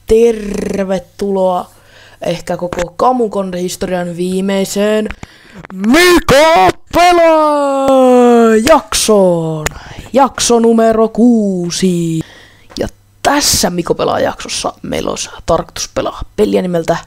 tervetuloa ehkä koko Kamukonde-historian viimeiseen Mika pelaa jaksoon. Jakso numero 6. Ja tässä Mika pelaa jaksossa meillä olisi tarkoitus pelaa peliä nimeltä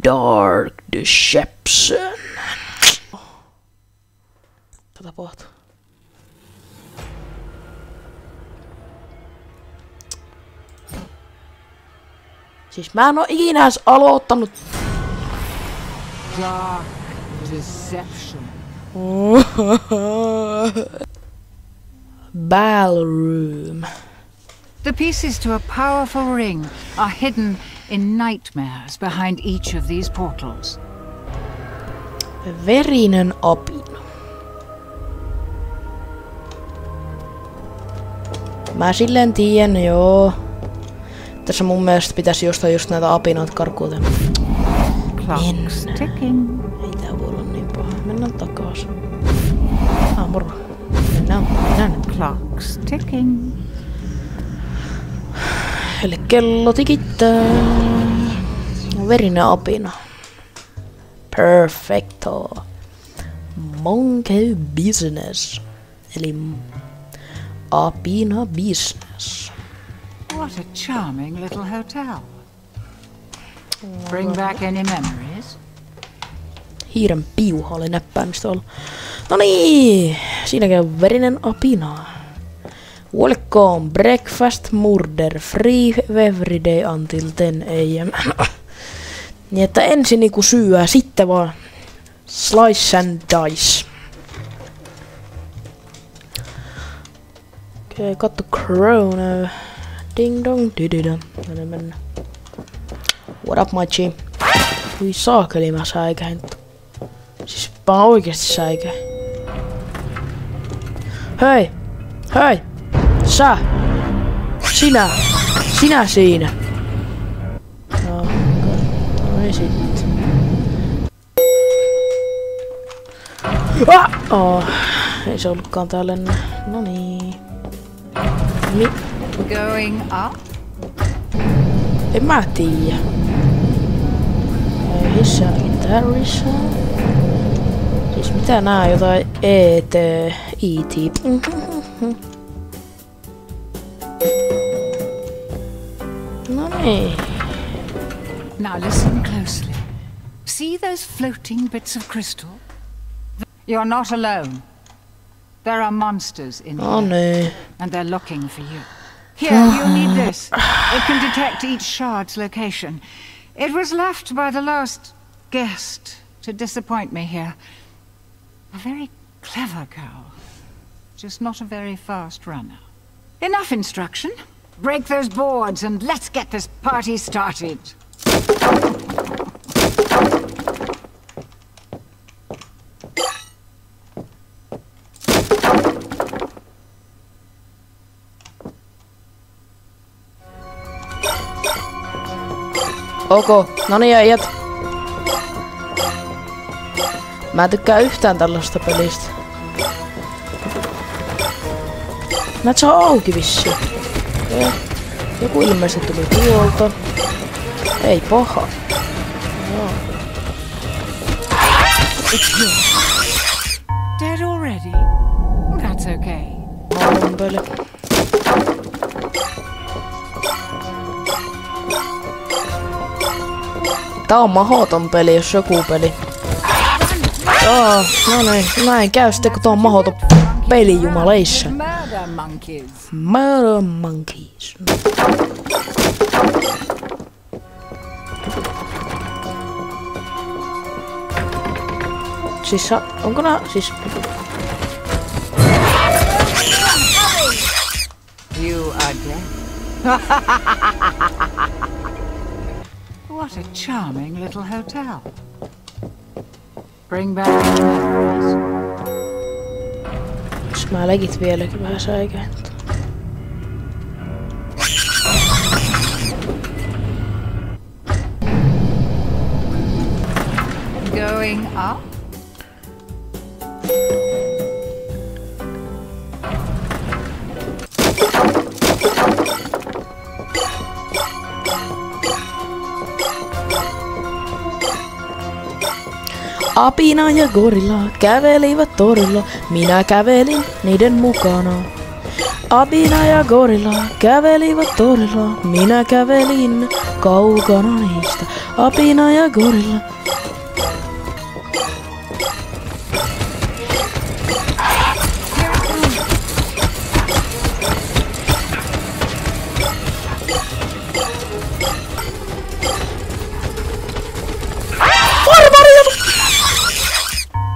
Dark Deception. Mitä tapahtuu? Siis mä en oo ikinä edes aloittanut. Dark Deception. Ballroom. The pieces to a powerful ring are hidden in nightmares behind each of these portals. Verinen apina. Mä silleen tiedän, joo. Tässä mun mielestä pitäisi jostain just näitä apinoita karkuuta. Clock's ticking. Ei tää voi olla niin paha. Mennään takas. Moro. Mennään. Clock's ticking. Eli kello tikittää. Verinen apina. Perfecto. Monkey business. Eli apina business. What a charming little hotel. Bring back any memories? Hiiren piuha oli näppäimistä olla. No niin, siinä käy verinen apina. Welcome, breakfast, murder, free every day until 10 AM. Niin että ensin niinku syöä, sitten vaan slice and dice. Okei, katso Chrono. Ding dong dididam. Mennä. What up, my G? Ui saakeli, mä säikäin. Siis mä oikeesti säikäin. Hei! Hei! Sä! Sinä siinä! No ei sit. Oh, ei se ollutkaan täällä. Noniin. Going up? En mä tiiä. Hissä gitarrissa. Siis mitä nää jotain E.T. No niin. Now listen closely. See those floating bits of crystal? You're not alone. There are monsters in Oh here, no. and they're looking for you. Here, you need this. It can detect each shard's location. It was left by the last guest to disappoint me here. A very clever girl, just not a very fast runner. Enough instruction. Break those boards and let's get this party started. Ok, no niin äijät. Mä en tykkää yhtään tällaista pelistä. Näet saa auki vissiin. Joku ilmeisesti tuli tuolta. Ei paha. Joo. Dead already? That's okay. Mahdoton peli. Tää on mahdoton peli, jos joku peli. Joo, no niin. Näin käy sitten, kun tää on mahdoton peli, jumaleissa. Murder monkeys. Murder monkeys. Siis onko nää siis... You are dead. What a charming little hotel. Bring back any memories? Jos mä legit vieläkin vähän säikään. Going up? Apina ja gorilla kävelivät torilla, minä kävelin niiden mukana. Apina ja gorilla kävelivät torilla, minä kävelin kaukana niistä. Apina ja gorilla.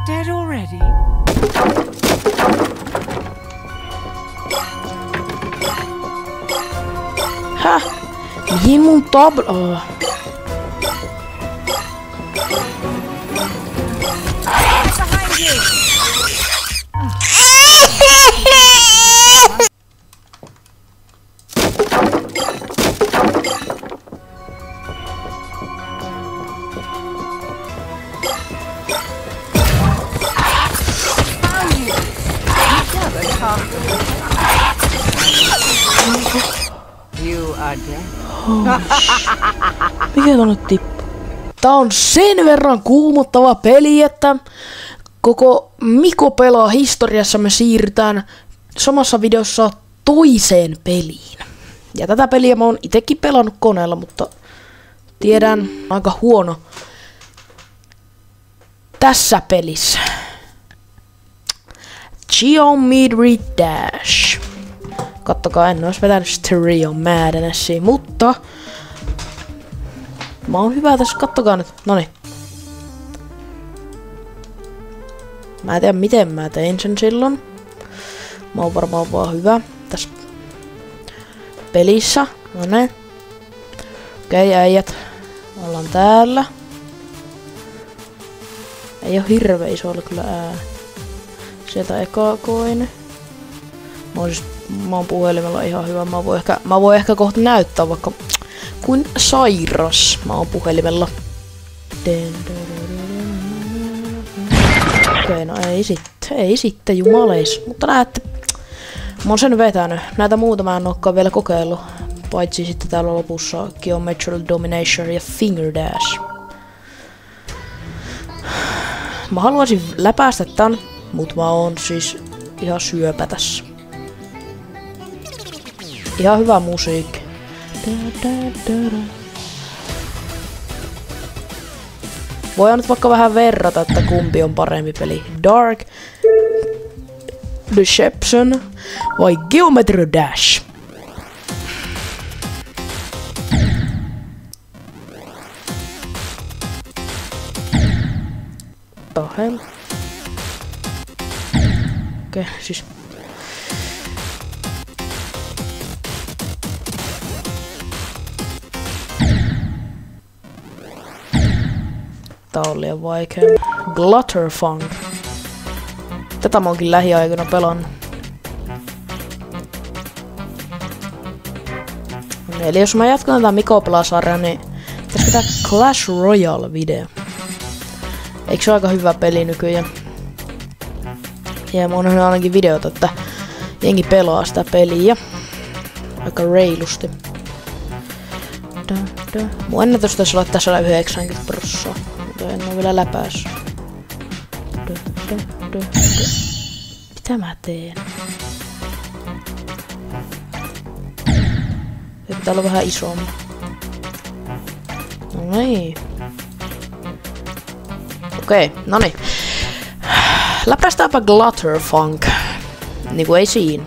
Dead already? Häh? Mihin mun tabla... Oh. Behind you! You are dead. Mikä tonne tippuu? Tää on sen verran kuumottava peli, että koko Miko pelaa historiassa me siirrytään samassa videossa toiseen peliin. Ja tätä peliä mä oon itekin pelannut koneella, mutta tiedän aika huono tässä pelissä. Geometry Dash. Kattokaa, en ois vetänyt Stereo Madnessia, mutta mä oon hyvä tässä, kattokaa nyt, noniin. Mä en tiedä miten mä tein sen silloin. Mä oon varmaan vaan hyvä tässä pelissä, noniin. Okei, äijät, ollaan täällä. Ei oo hirveä iso olla kyllä ääni. Sieltä eka koine. Mä oon puhelimella ihan hyvä. Mä voin ehkä kohta näyttää vaikka kuin sairas mä oon puhelimella. Okei, no ei sitten jumaleis. Mutta näette, mä oon sen vetänyt. Näitä muuta mä en ookaan vielä kokeillut. Paitsi sitten täällä lopussa Geometrical Domination ja Finger Dash. Mä haluaisin läpäistä tän, mut mä oon siis ihan syöpä tässä. Ihan hyvä musiikki. Voidaan nyt vaikka vähän verrata, että kumpi on parempi peli. Dark Deception vai Geometry Dash? Okei, siis tää on liian vaikea. Glutterfunk. Tätä mä oonkin lähiaikoina pelannut. Eli jos mä jatkan tätä Miko Pelaa-sarjaa, niin tässä pitää Clash Royale video. Eikö se ole aika hyvä peli nykyään? Ja mä oon nähnyt ainakin videota, että jengi pelaa sitä peliä aika reilusti. Mun ennätys taisi olla tässä 90%, mutta en oo vielä läpäissyt. Mitä mä teen? Pitää olla vähän isompi. No niin. Okei, noniin. Läpäistäänpä Glutterfunk. Niinku ei siinä.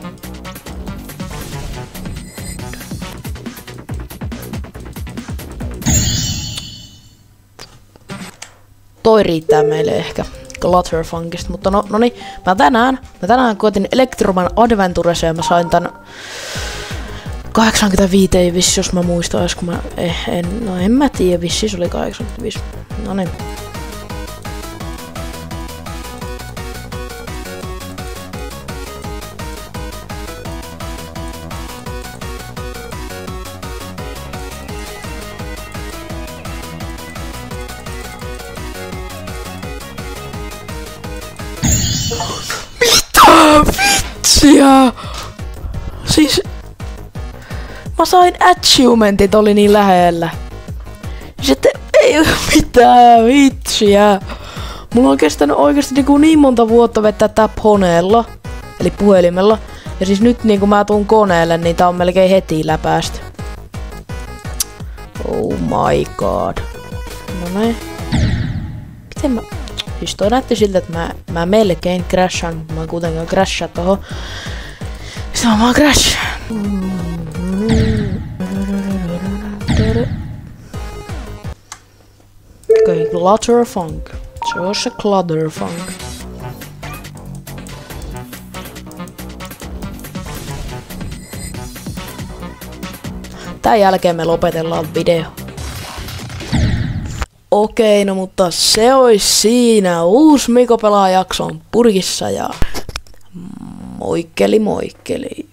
Toi riittää meille ehkä Glutterfunkista, mutta noniin. Mä tänään koitin Electroman Adventureseen, mä sain tän 85 vissi, jos mä muistan, kun mä en mä tiedä, vissi se oli 85. Noniin. Vitsiä! Siis... Mä sain achievementit, oli niin lähellä. Sitten ei oo mitään vitsiä. Mulla on kestänyt oikeesti niinku niin monta vuotta vettää tää Poneella, eli puhelimella. Ja siis nyt niinku mä tuun koneelle, niin tää on melkein heti läpäästä. Oh my god. No niin. Miten mä... Siis toi näytti siltä, että mä melkein crashan, mutta mä kuitenkaan crashaa tohon. Mistä mä vaan crash? Okei, Clutterfunk. Se on se Clutterfunk. Tän jälkeen me lopetellaan video. Okei, no mutta se ois siinä. Uusi Miko pelaa jakso on purkissa ja moikkeli moikkeli.